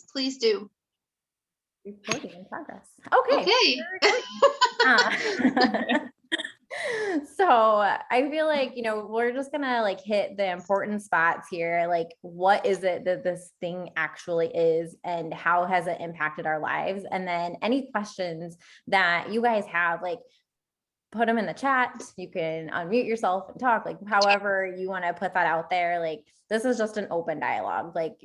please do. Recording in progress. Okay. So I feel like, we're just gonna hit the important spots here. Like, what is it that this thing actually is and how has it impacted our lives? And then any questions that you guys have, put them in the chat. You can unmute yourself and talk, however you want to put that out there. This is just an open dialogue. I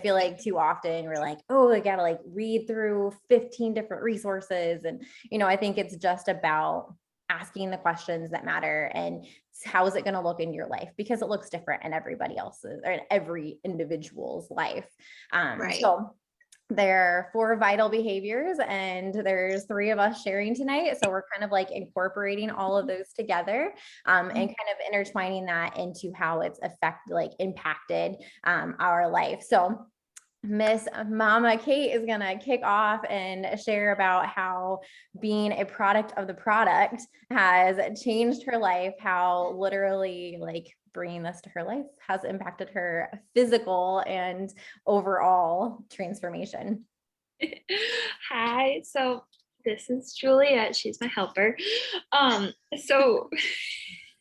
feel like too often we're like, oh, I gotta read through 15 different resources. And, I think it's just about asking the questions that matter and how is it going to look in your life, because it looks different in everybody else's or in every individual's life. Right. So there are 4 vital behaviors and there's 3 of us sharing tonight. So we're kind of incorporating all of those together and kind of intertwining that into how it's impacted our life. So Miss Mama Kate is going to kick off and share about how being a product of the product has changed her life, how literally bringing this to her life has impacted her physical and overall transformation. Hi, so this is Juliet. She's my helper. To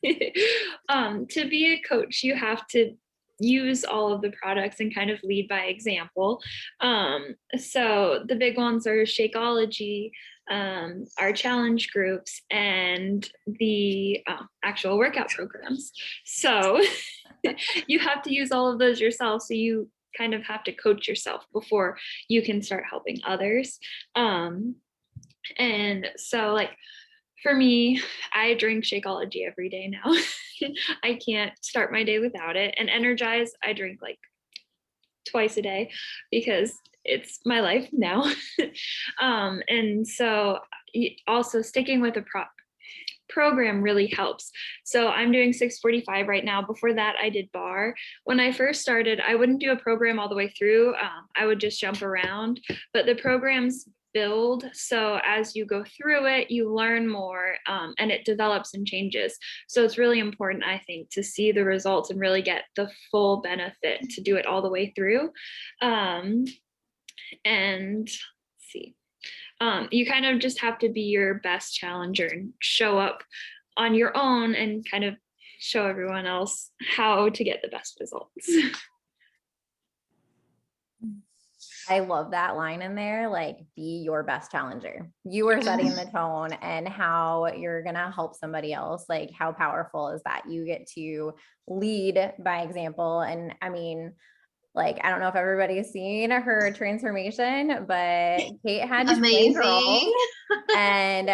be a coach, you have to use all of the products and kind of lead by example. So the big ones are Shakeology, our challenge groups, and the actual workout programs. So you have to use all of those yourself. So you kind of have to coach yourself before you can start helping others. And so for me, I drink Shakeology every day now. I can't start my day without it. And Energize, I drink twice a day because it's my life now. And so also sticking with a program really helps. So I'm doing 645 right now. Before that, I did bar. When I first started, I wouldn't do a program all the way through. I would just jump around, but the programs build. So as you go through it, you learn more and it develops and changes. So it's really important, I think, to see the results and really get the full benefit to do it all the way through. And let's see. You kind of just have to be your best challenger and show up on your own and kind of show everyone else how to get the best results. I love that line in there, be your best challenger. You are setting the tone and how you're going to help somebody else. How powerful is that? You get to lead by example. And I mean, I don't know if everybody's seen her transformation, but Kate had twin girls and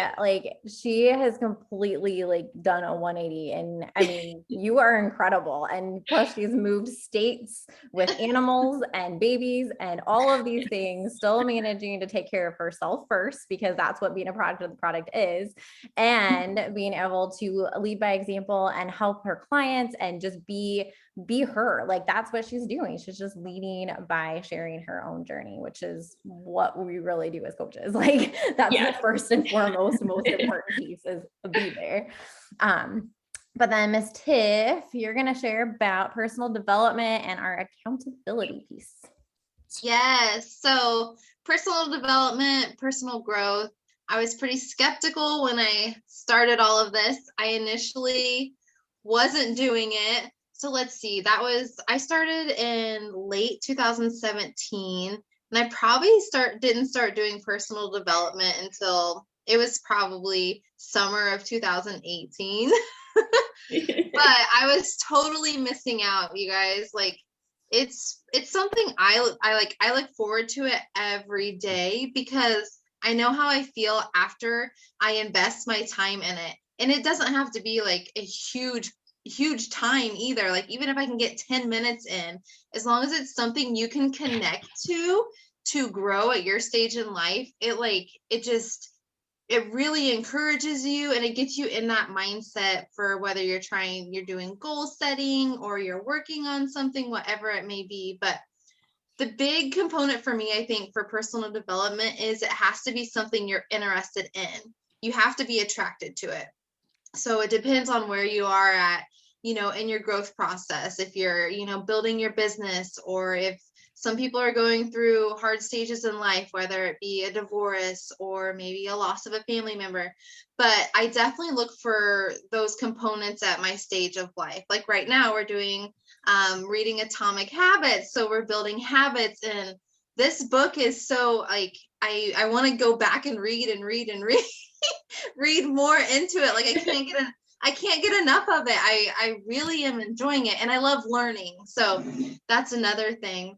she has completely done a 180. And I mean, you are incredible. And plus she's moved states with animals and babies and all of these things, still managing to take care of herself first, because that's what being a product of the product is. And being able to lead by example and help her clients and just be her. That's what she's doing. She's just leading by sharing her own journey, which is what we really do as coaches. That's the first and foremost, most important piece, is be there. But then Miss Tiff, you're going to share about personal development and our accountability piece. Yes. So personal development, personal growth. I was pretty skeptical when I started all of this. I initially wasn't doing it. So let's see, I started in late 2017, and I probably didn't start doing personal development until it was probably summer of 2018. But I was totally missing out, you guys. It's something I look forward to it every day, because I know how I feel after I invest my time in it. And it doesn't have to be a huge time either. Even if I can get 10 minutes in, as long as it's something you can connect to grow at your stage in life, it really encourages you, and it gets you in that mindset for whether you're doing goal setting or you're working on something, whatever it may be. But the big component for me, I think, for personal development is it has to be something you're interested in. You have to be attracted to it. So it depends on where you are at, in your growth process. If you're, building your business, or if Some people are going through hard stages in life, whether it be a divorce or maybe a loss of a family member. But I definitely look for those components at my stage of life. Like right now, we're doing reading Atomic Habits. So we're building habits. And this book is so like, I want to go back and read and read and read, read more into it. Like I can't get enough of it. I really am enjoying it, and I love learning. So that's another thing.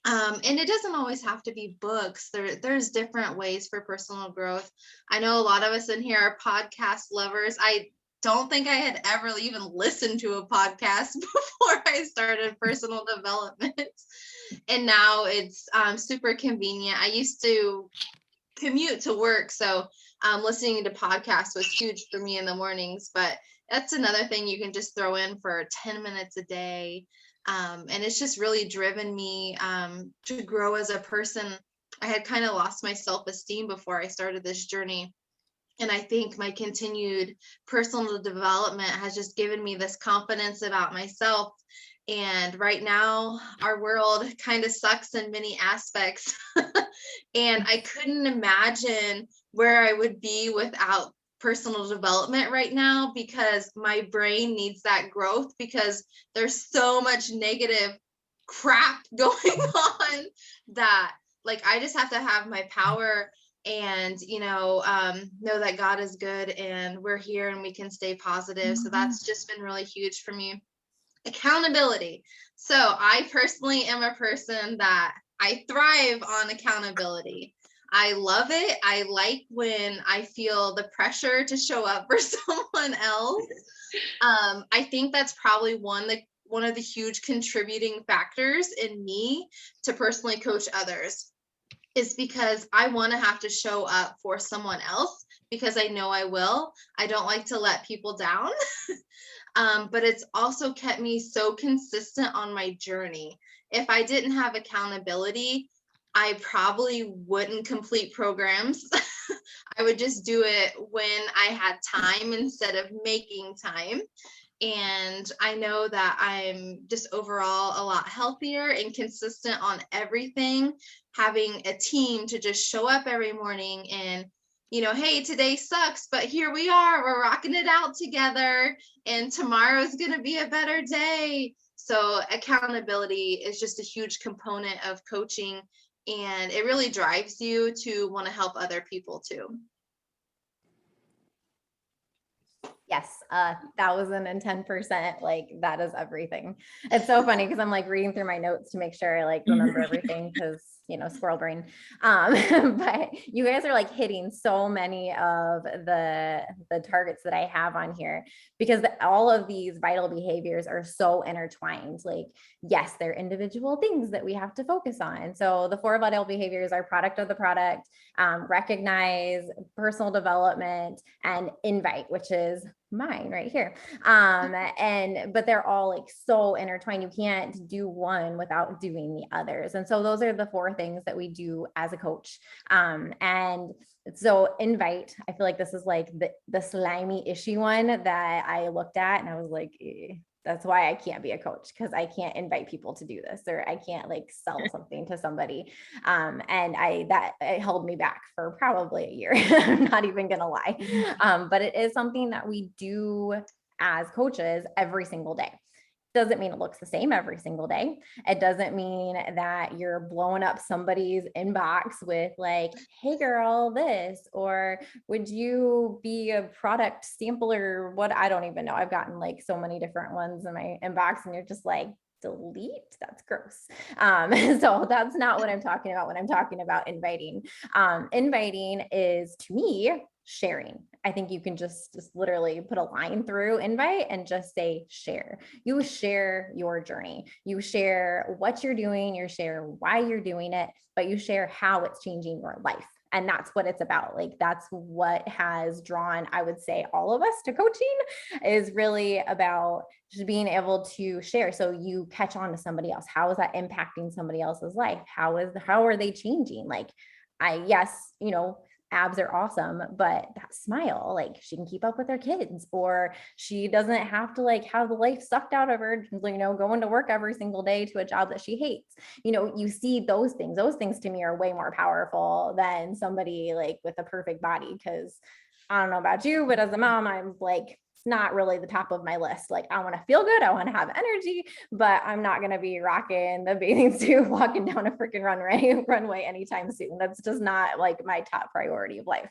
And it doesn't always have to be books. There's different ways for personal growth. I know a lot of us in here are podcast lovers. I don't think I had ever even listened to a podcast before I started personal development. And now it's super convenient. I used to commute to work, so listening to podcasts was huge for me in the mornings. But that's another thing you can just throw in for 10 minutes a day. And it's just really driven me to grow as a person. I had kind of lost my self-esteem before I started this journey. And I think my continued personal development has just given me this confidence about myself. And right now, our world kind of sucks in many aspects. And I couldn't imagine where I would be without personal development right now, because my brain needs that growth, because there's so much negative crap going on that like I just have to have my power and know that God is good and we're here and we can stay positive. So that's just been really huge for me. Accountability. So I personally am a person that I thrive on accountability. I love it. I like when I feel the pressure to show up for someone else. I think that's probably one of the huge contributing factors in me to personally coach others, is because I want to have to show up for someone else because I know I will. I don't like to let people down. But it's also kept me so consistent on my journey. If I didn't have accountability, I probably wouldn't complete programs. I would just do it when I had time instead of making time. And I know that I'm just overall a lot healthier and consistent on everything. Having a team to just show up every morning and, hey, today sucks, but here we are, we're rocking it out together, and tomorrow's going to be a better day. So accountability is just a huge component of coaching, and it really drives you to want to help other people too. Yes, 1,010%. Like that is everything. It's so funny because I'm like reading through my notes to make sure I like remember everything because squirrel brain. But you guys are like hitting so many of the targets that I have on here, because all of these vital behaviors are so intertwined. Like, yes, they're individual things that we have to focus on. So the 4 vital behaviors are product of the product, recognize, personal development, and invite, which is mine right here. But they're all like so intertwined. You can't do one without doing the others. And so those are the 4 things that we do as a coach. And so invite, I feel like this is like the slimy, ishy one that I looked at and I was like, that's why I can't be a coach, because I can't invite people to do this, or I can't like sell something to somebody. And it held me back for probably a year. I'm not even going to lie. But it is something that we do as coaches every single day. Doesn't mean it looks the same every single day. It doesn't mean that you're blowing up somebody's inbox with like, hey girl, this, or would you be a product sampler? What, I don't even know. I've gotten like so many different ones in my inbox and you're just like, delete, that's gross. So that's not what I'm talking about when I'm talking about inviting. Inviting is, to me, sharing. I think you can just literally put a line through invite and just say share. You share your journey. You share what you're doing, you share why you're doing it, but you share how it's changing your life. And that's what it's about. Like, that's what has drawn, I would say, all of us to coaching, is really about just being able to share. So you catch on to somebody else. How is that impacting somebody else's life? How are they changing? Like, abs are awesome, but that smile, like she can keep up with her kids, or she doesn't have to like have the life sucked out of her, going to work every single day to a job that she hates. You see those things to me are way more powerful than somebody like with a perfect body. Cause I don't know about you, but as a mom, I'm like, it's not really the top of my list. Like I want to feel good. I want to have energy, but I'm not going to be rocking the bathing suit, walking down a freaking runway anytime soon. That's just not like my top priority of life.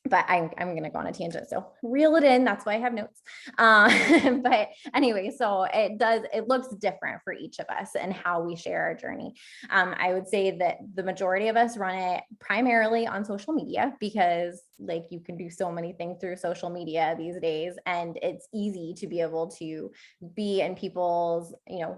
But I'm going to go on a tangent. So reel it in. That's why I have notes. But anyway, so it looks different for each of us and how we share our journey. I would say that the majority of us run it primarily on social media, because like you can do so many things through social media these days, and it's easy to be able to be in people's,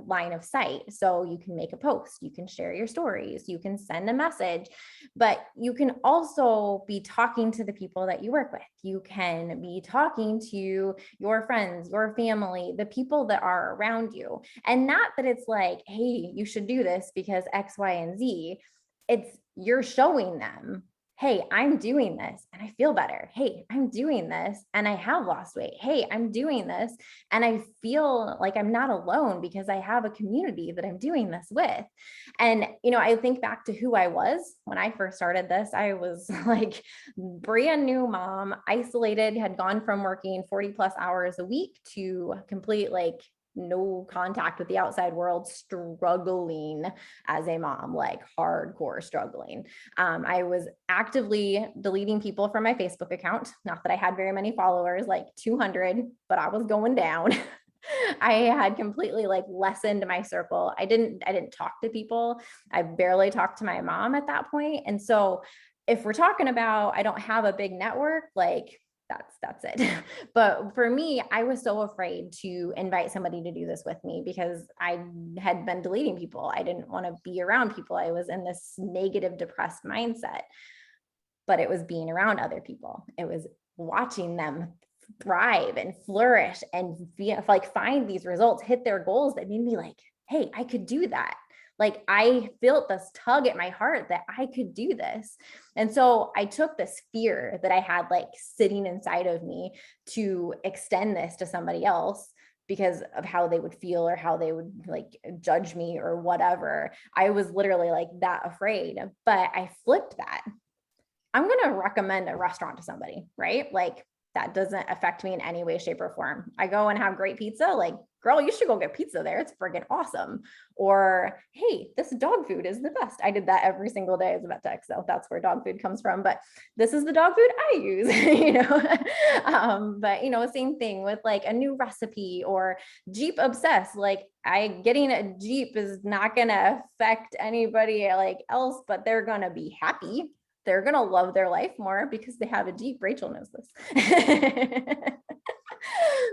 line of sight. So you can make a post, you can share your stories, you can send a message, but you can also be talking to the people that you work with. You can be talking to your friends, your family, the people that are around you. And not that it's like, hey, you should do this because X, Y, and Z. It's you're showing them, hey, I'm doing this and I feel better. Hey, I'm doing this and I have lost weight. Hey, I'm doing this and I feel like I'm not alone because I have a community that I'm doing this with. And, I think back to who I was when I first started this. I was like brand new mom, isolated, had gone from working 40 plus hours a week to complete like no contact with the outside world, struggling as a mom, like hardcore struggling. I was actively deleting people from my Facebook account. Not that I had very many followers, like 200, but I was going down. I had completely like lessened my circle. I didn't talk to people. I barely talked to my mom at that point. And so if we're talking about, I don't have a big network, like that's it. But for me, I was so afraid to invite somebody to do this with me because I had been deleting people. I didn't want to be around people. I was in this negative, depressed mindset, but it was being around other people. It was watching them thrive and flourish and find these results, hit their goals that made me like, hey, I could do that. Like I felt this tug at my heart that I could do this. And so I took this fear that I had like sitting inside of me to extend this to somebody else because of how they would feel or how they would like judge me or whatever. I was literally like that afraid, but I flipped that. I'm going to recommend a restaurant to somebody, right? Like that doesn't affect me in any way, shape, or form. I go and have great pizza. Like, girl, you should go get pizza there. It's friggin' awesome. Or, hey, this dog food is the best. I did that every single day as a vet tech. So that's where dog food comes from. But this is the dog food I use, but same thing with like a new recipe or Jeep obsessed. Like getting a Jeep is not going to affect anybody like else, but they're going to be happy. They're going to love their life more because they have a Jeep. Rachel knows this.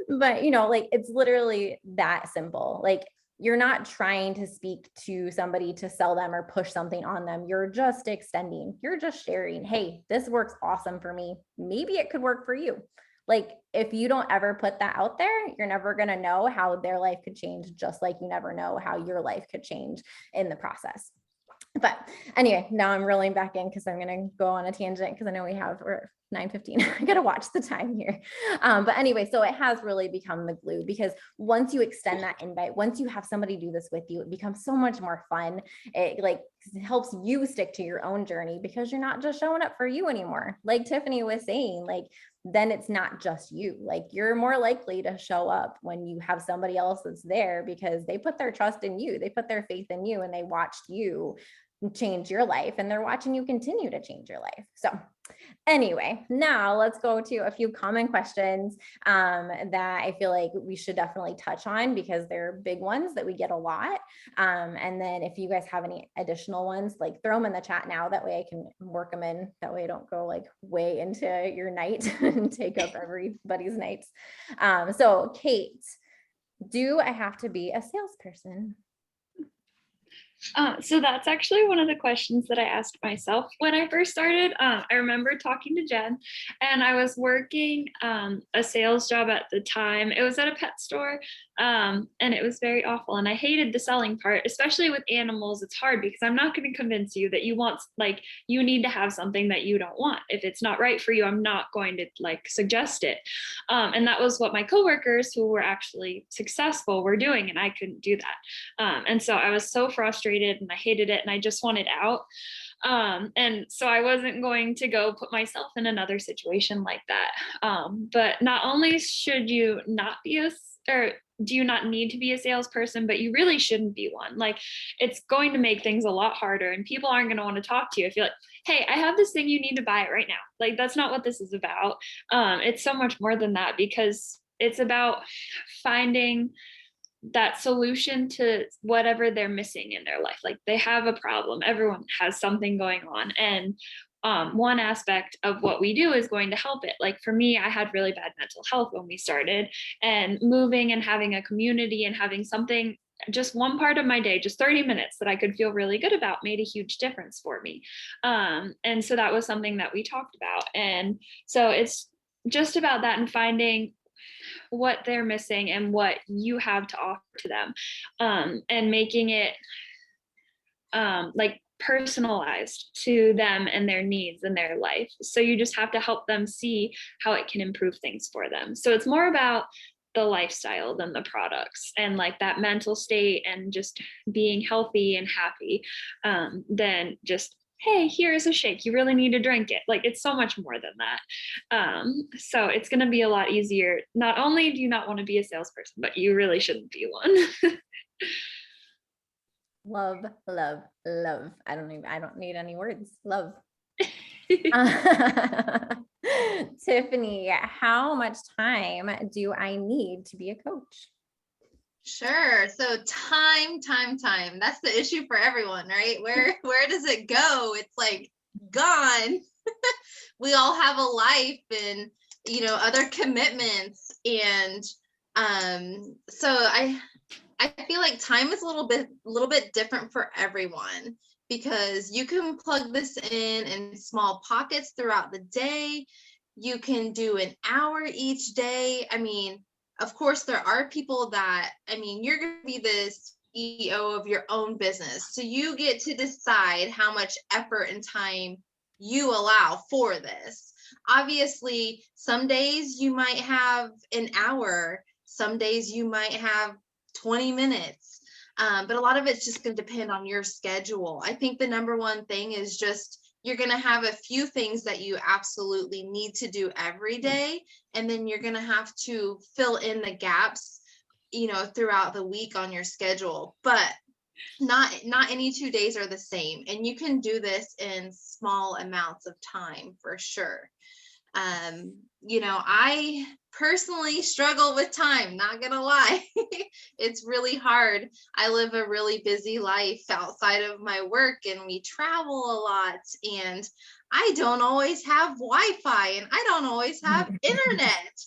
But, like it's literally that simple. Like you're not trying to speak to somebody to sell them or push something on them. You're just extending, you're just sharing. Hey, this works awesome for me. Maybe it could work for you. Like if you don't ever put that out there, you're never going to know how their life could change, just like you never know how your life could change in the process. But anyway, now I'm reeling back in because I'm going to go on a tangent because I know we're 9:15. I got to watch the time here. But anyway, so it has really become the glue because once you extend that invite, once you have somebody do this with you, it becomes so much more fun. It like helps you stick to your own journey because you're not just showing up for you anymore. Like Tiffany was saying, like, then it's not just you. Like you're more likely to show up when you have somebody else that's there because they put their trust in you. They put their faith in you and they watched you change your life and they're watching you continue to change your life. So anyway, now let's go to a few common questions that I feel like we should definitely touch on because they're big ones that we get a lot. And then if you guys have any additional ones, like throw them in the chat now. That way I can work them in. That way I don't go like way into your night and take up everybody's nights. So Kate, do I have to be a salesperson? So that's actually one of the questions that I asked myself when I first started. I remember talking to Jen, and I was working a sales job at the time. It was at a pet store, and it was very awful. And I hated the selling part, especially with animals. It's hard because I'm not going to convince you that you need to have something that you don't want. If it's not right for you, I'm not going to suggest it. And that was what my coworkers who were actually successful were doing, and I couldn't do that. And so I was so frustrated and I hated it and I just wanted out. And so I wasn't going to go put myself in another situation like that. But not only should you not be or do you not need to be a salesperson, but you really shouldn't be one. It's going to make things a lot harder and people aren't going to want to talk to you if you're like, hey, I have this thing, you need to buy it right now. That's not what this is about. It's so much more than that, because it's about finding that solution to whatever they're missing in their life. They have a problem. Everyone has something going on. And one aspect of what we do is going to help it. For me, I had really bad mental health when we started, and moving and having a community and having something, just one part of my day, just 30 minutes that I could feel really good about, made a huge difference for me. And so that was something that we talked about. And so it's just about that and finding what they're missing and what you have to offer to them, and making it personalized to them and their needs and their life. So you just have to help them see how it can improve things for them. So it's more about the lifestyle than the products, and that mental state and just being healthy and happy, than just, hey, here's a shake, you really need to drink it. It's so much more than that. So it's going to be a lot easier. Not only do you not want to be a salesperson, but you really shouldn't be one. Love, love, love. I don't need any words. Love. Tiffany, how much time do I need to be a coach? Sure. So time. That's the issue for everyone, right? Where does it go? It's gone. We all have a life and other commitments, and so I feel like time is a little bit different for everyone, because you can plug this in small pockets throughout the day. You can do an hour each day. I mean, of course, there are people that, you're going to be the CEO of your own business. So you get to decide how much effort and time you allow for this. Obviously, some days you might have an hour, some days you might have 20 minutes. But a lot of it's just going to depend on your schedule. I think the number one thing is just, you're going to have a few things that you absolutely need to do every day. And then you're going to have to fill in the gaps, throughout the week on your schedule. But not any 2 days are the same. And you can do this in small amounts of time for sure. I personally struggle with time, not gonna lie. It's really hard. I live a really busy life outside of my work, and we travel a lot, and I don't always have Wi-Fi, and I don't always have internet.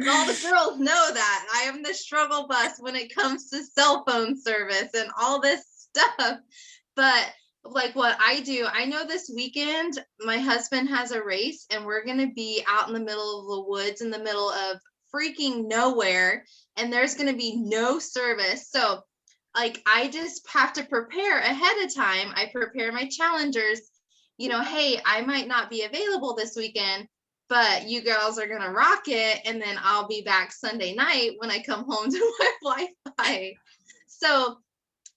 All the girls know that I am the struggle bus when it comes to cell phone service and all this stuff. But what I do, I know this weekend my husband has a race, and we're going to be out in the middle of the woods, in the middle of freaking nowhere, and there's going to be no service. So I just have to prepare ahead of time. I prepare my challengers, hey, I might not be available this weekend, but you girls are going to rock it. And then I'll be back Sunday night when I come home to my Wi-Fi. So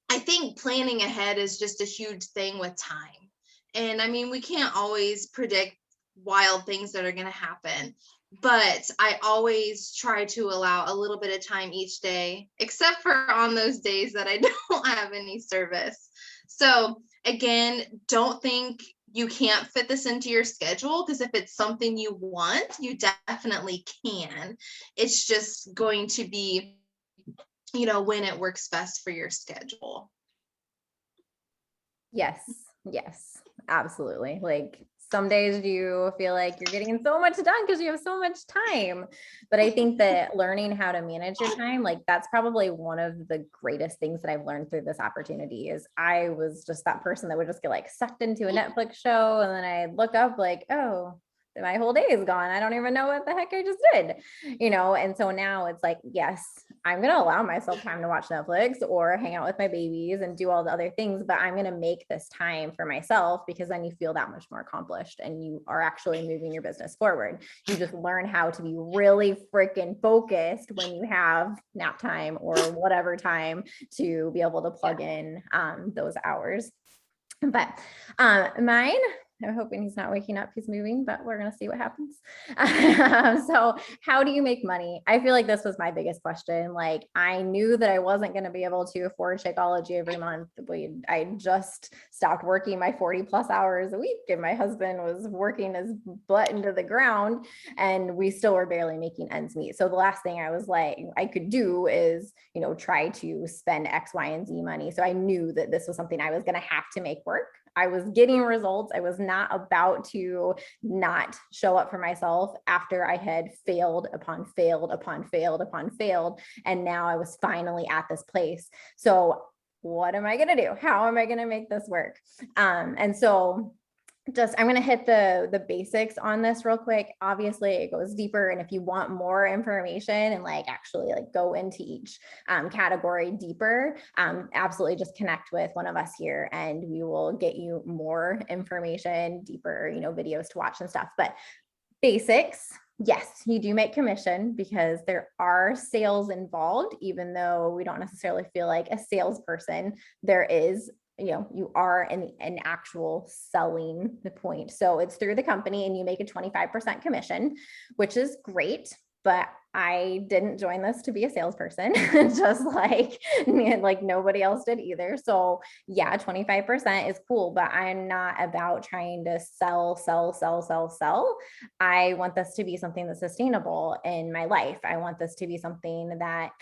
I think planning ahead is just a huge thing with time. And we can't always predict wild things that are going to happen, but I always try to allow a little bit of time each day, except for on those days that I don't have any service. So again, don't think you can't fit this into your schedule, because if it's something you want, you definitely can. It's just going to be when it works best for your schedule. Yes, absolutely. Some days you feel like you're getting so much done because you have so much time. But I think that learning how to manage your time, like that's probably one of the greatest things that I've learned through this opportunity. Is I was just that person that would just get like sucked into a Netflix show, and then I'd look up like, oh, my whole day is gone. I don't even know what the heck I just did, And so now it's like, yes, I'm going to allow myself time to watch Netflix or hang out with my babies and do all the other things, but I'm going to make this time for myself, because then you feel that much more accomplished and you are actually moving your business forward. You just learn how to be really freaking focused when you have nap time or whatever time to be able to plug in those hours. But mine, I'm hoping he's not waking up. He's moving, but we're going to see what happens. So how do you make money? I feel like this was my biggest question. Like, I knew that I wasn't going to be able to afford Shakeology every month. I just stopped working my 40 plus hours a week, and my husband was working his butt into the ground, and we still were barely making ends meet. So the last thing I was like, I could do is, try to spend X, Y, and Z money. So I knew that this was something I was going to have to make work. I was getting results. I was not about to not show up for myself after I had failed upon failed upon failed upon failed. And now I was finally at this place. So what am I going to do? How am I going to make this work? And so I'm going to hit the basics on this real quick. Obviously it goes deeper. And if you want more information and actually go into each category deeper, absolutely just connect with one of us here and we will get you more information, deeper, videos to watch and stuff. But basics, yes, you do make commission because there are sales involved, even though we don't necessarily feel like a salesperson. There is, you are in an actual selling the point. So it's through the company and you make a 25% commission, which is great. But I didn't join this to be a salesperson, just like nobody else did either. So yeah, 25% is cool, but I'm not about trying to sell. I want this to be something that's sustainable in my life. I want this to be something that,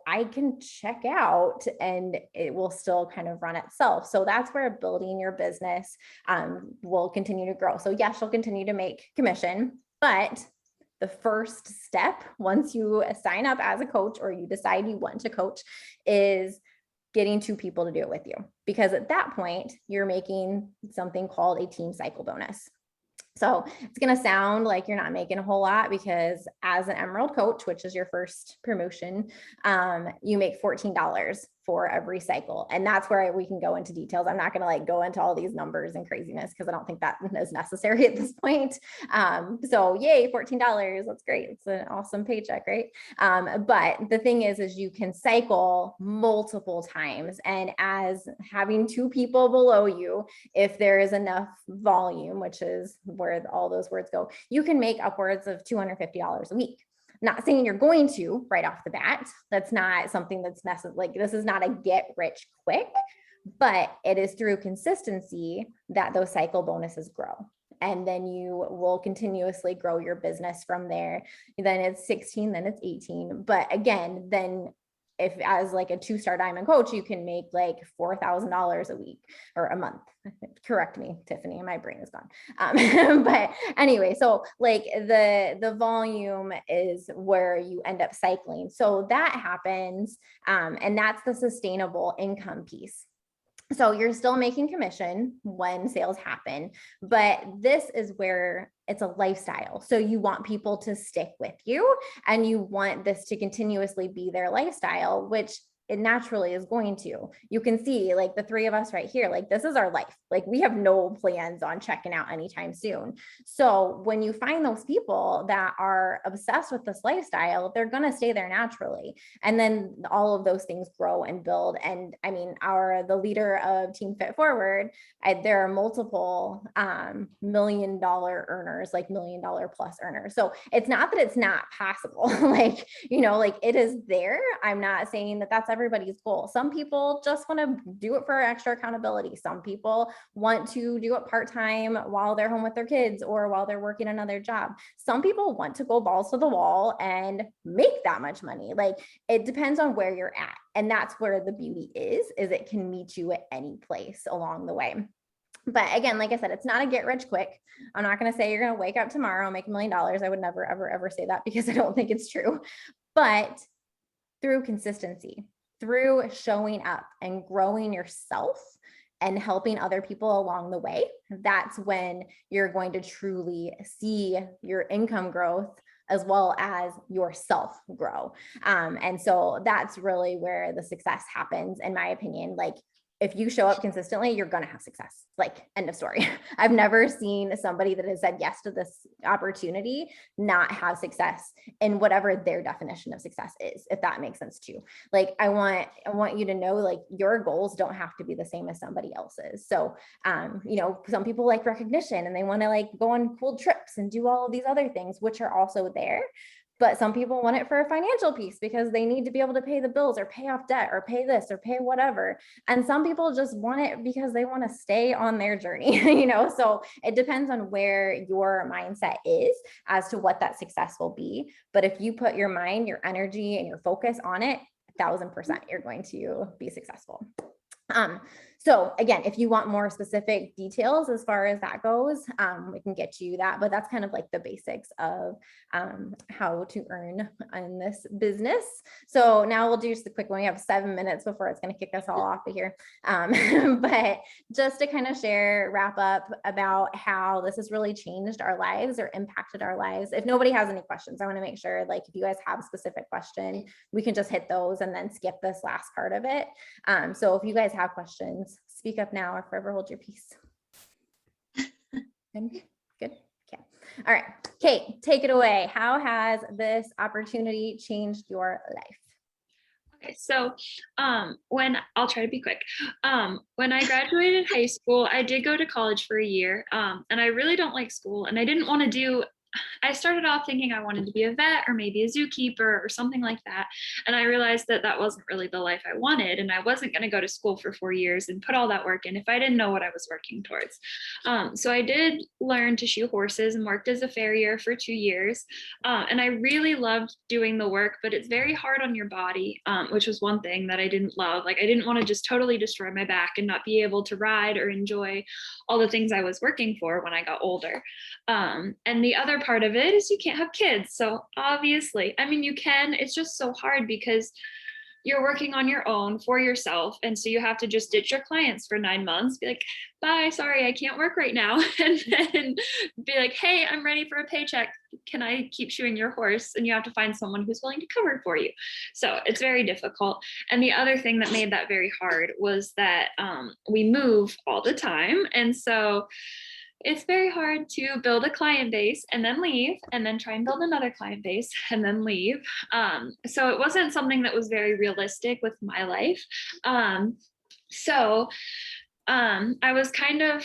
I can check out and it will still kind of run itself. So that's where building your business will continue to grow. So yes, you'll continue to make commission, but the first step, once you sign up as a coach or you decide you want to coach, is getting 2 people to do it with you. Because at that point, you're making something called a team cycle bonus. So it's going to sound like you're not making a whole lot, because as an Emerald coach, which is your first promotion, you make $14 for every cycle. And that's where we can go into details. I'm not going to go into all these numbers and craziness, because I don't think that is necessary at this point. So yay, $14. That's great. It's an awesome paycheck, right? But the thing is you can cycle multiple times. And as having 2 people below you, if there is enough volume, which is where all those words go, you can make upwards of $250 a week. Not saying you're going to right off the bat. That's not something that's this is not a get rich quick, but it is through consistency that those cycle bonuses grow. And then you will continuously grow your business from there. Then it's 16, then it's 18. But again, then if as a 2-star diamond coach, you can make $4,000 a week or a month. Correct me, Tiffany, my brain is gone. But anyway, so the volume is where you end up cycling. So that happens. And that's the sustainable income piece. So you're still making commission when sales happen, but this is where it's a lifestyle. So you want people to stick with you and you want this to continuously be their lifestyle, which it naturally is going to. You can see the 3 of us right here, this is our life. We have no plans on checking out anytime soon. So when you find those people that are obsessed with this lifestyle, they're going to stay there naturally. And then all of those things grow and build. And I mean, the leader of Team Fit Forward, there are multiple $1 million earners, $1 million plus earners. So it's not that it's not possible. It is there. I'm not saying that that's everybody's goal. Some people just want to do it for extra accountability. Some people want to do it part-time while they're home with their kids or while they're working another job. Some people want to go balls to the wall and make that much money. It depends on where you're at. And that's where the beauty is it can meet you at any place along the way. But again, like I said, it's not a get rich quick. I'm not going to say you're going to wake up tomorrow and make $1 million. I would never, ever, ever say that because I don't think it's true. But through consistency, through showing up and growing yourself and helping other people along the way, that's when you're going to truly see your income growth as well as yourself grow. And so that's really where the success happens, in my opinion. Like, if you show up consistently, you're going to have success. Like, end of story. I've never seen somebody that has said yes to this opportunity not have success in whatever their definition of success is, if that makes sense too. Like, I want you to know, like, your goals don't have to be the same as somebody else's. So, you know, some people like recognition and they want to like go on cool trips and do all of these other things, which are also there. But some people want it for a financial piece because they need to be able to pay the bills or pay off debt or pay this or pay whatever. And some people just want it because they want to stay on their journey, you know? So it depends on where your mindset is as to what that success will be. But if you put your mind, your energy, and your focus on it, 1,000%, you're going to be successful. So again, if you want more specific details as far as that goes, we can get you that, but that's kind of like the basics of how to earn in this business. So now we'll do just a quick one. We have 7 minutes before it's going to kick us all off of here. But just to kind of wrap up about how this has really changed our lives or impacted our lives. If nobody has any questions, I want to make sure, like, if you guys have a specific question, we can just hit those and then skip this last part of it. So if you guys have questions, speak up now or forever hold your peace. Good. Okay. All right. Kate, take it away. How has this opportunity changed your life? Okay, so when I'll try to be quick. When I graduated high school, I did go to college for a year, and I really don't like school, and I didn't want to do. I started off thinking I wanted to be a vet or maybe a zookeeper or something like that. And I realized that that wasn't really the life I wanted. And I wasn't going to go to school for 4 years and put all that work in if I didn't know what I was working towards. So I did learn to shoe horses and worked as a farrier for 2 years. And I really loved doing the work, but it's very hard on your body, which was one thing that I didn't love. Like, I didn't want to just totally destroy my back and not be able to ride or enjoy all the things I was working for when I got older. And the other part of it is you can't have kids. So obviously, I mean, you can, it's just so hard because you're working on your own for yourself. And so you have to just ditch your clients for 9 months, be like, bye, sorry, I can't work right now. And then be like, hey, I'm ready for a paycheck. Can I keep shoeing your horse? And you have to find someone who's willing to cover for you. So it's very difficult. And the other thing that made that very hard was that we move all the time. And so it's very hard to build a client base and then leave and then try and build another client base and then leave. So it wasn't something that was very realistic with my life. So I was kind of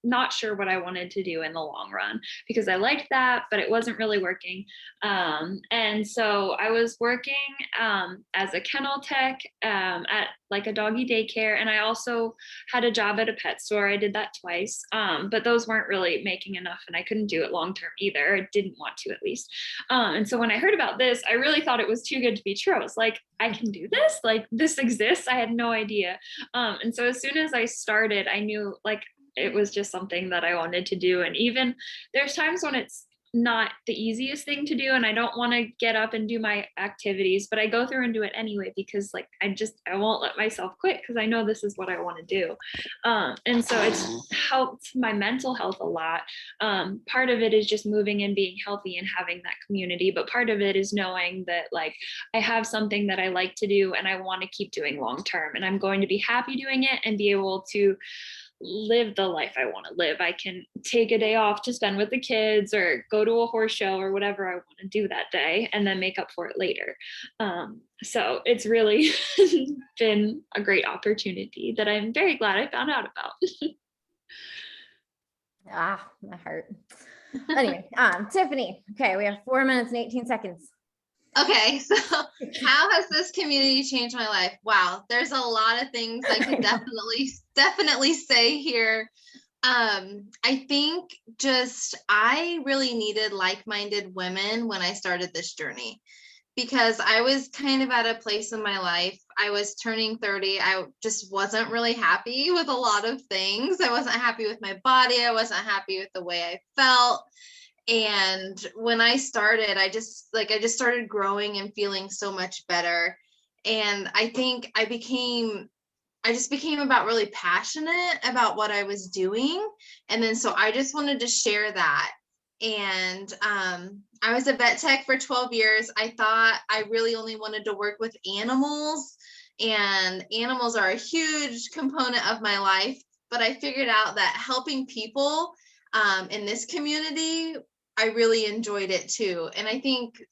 not sure what I wanted to do in the long run because I liked that, but it wasn't really working. And so I was working as a kennel tech at like a doggy daycare. And I also had a job at a pet store. I did that twice, but those weren't really making enough and I couldn't do it long-term either. I didn't want to, at least. And so when I heard about this, I really thought it was too good to be true. I was like, I can do this? Like, this exists? I had no idea. And so as soon as I started, I knew, like, it was just something that I wanted to do. And even there's times when it's not the easiest thing to do and I don't want to get up and do my activities, but I go through and do it anyway because, like, I won't let myself quit because I know this is what I want to do. And so it's helped my mental health a lot. Part of it is just moving and being healthy and having that community, but part of it is knowing that, like, I have something that I like to do and I want to keep doing long term, and I'm going to be happy doing it and be able to live the life I want to live. I can take a day off to spend with the kids or go to a horse show or whatever I want to do that day and then make up for it later. So it's really been a great opportunity that I'm very glad I found out about. My heart. Anyway, Tiffany, okay, we have 4 minutes and 18 seconds. Okay, so how has this community changed my life? Wow, there's a lot of things I could definitely say here. I think just I really needed like-minded women when I started this journey. because I was kind of at a place in my life. I was turning 30. I just wasn't really happy with a lot of things. I wasn't happy with my body. I wasn't happy with the way I felt. And when I started, I just started growing and feeling so much better. And I think I just became about really passionate about what I was doing. And then so I just wanted to share that. And I was a vet tech for 12 years. I thought I really only wanted to work with animals, and animals are a huge component of my life. But I figured out that helping people in this community, I really enjoyed it too. And I think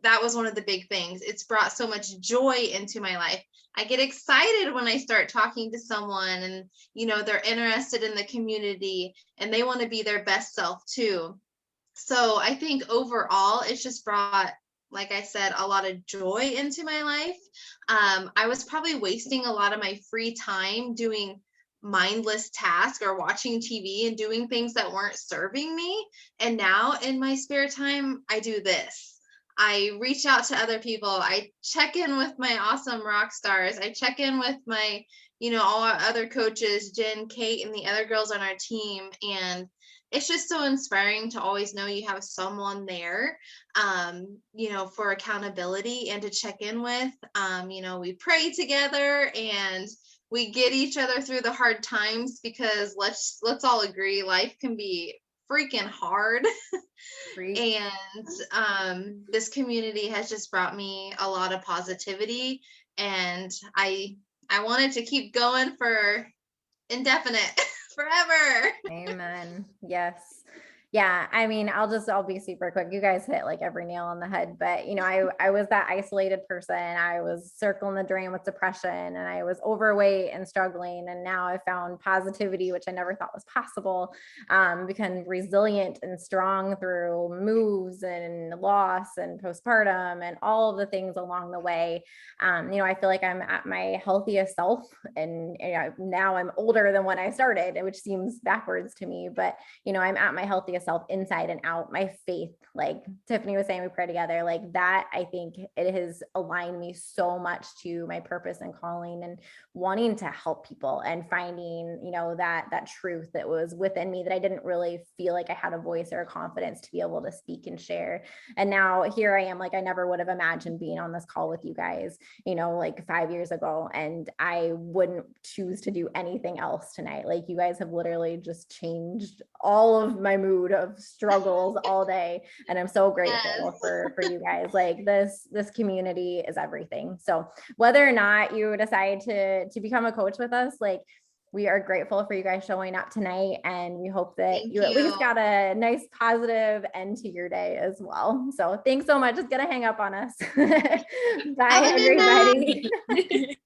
that was one of the big things. It's brought so much joy into my life. I get excited when I start talking to someone and, they're interested in the community and they want to be their best self too. So I think overall, it's just brought, like I said, a lot of joy into my life. I was probably wasting a lot of my free time doing mindless tasks or watching TV and doing things that weren't serving me. And now in my spare time, I do this. I reach out to other people. I check in with my awesome rock stars. I check in with my, all our other coaches, Jen, Kate, and the other girls on our team. And it's just so inspiring to always know you have someone there, for accountability and to check in with. We pray together and we get each other through the hard times, because let's all agree, life can be freaking hard. And this community has just brought me a lot of positivity, and I wanted to keep going for indefinite forever. Amen. Yes. Yeah. I mean, I'll be super quick. You guys hit like every nail on the head, but I was that isolated person. I was circling the drain with depression, and I was overweight and struggling. And now I found positivity, which I never thought was possible. Become resilient and strong through moves and loss and postpartum and all of the things along the way. I feel like I'm at my healthiest self, and now I'm older than when I started, which seems backwards to me, but I'm at my healthiest self inside and out. My faith, like Tiffany was saying, we pray together, like that. I think it has aligned me so much to my purpose and calling, and wanting to help people and finding, that truth that was within me that I didn't really feel like I had a voice or a confidence to be able to speak and share. And now here I am, like I never would have imagined being on this call with you guys, like 5 years ago. And I wouldn't choose to do anything else tonight. Like you guys have literally just changed all of my mood of struggles all day. And I'm so grateful for you guys. Like this community is everything. So whether or not you decide to become a coach with us, like we are grateful for you guys showing up tonight. And we hope that you at least got a nice positive end to your day as well. So thanks so much. It's going to hang up on us. Bye, everybody.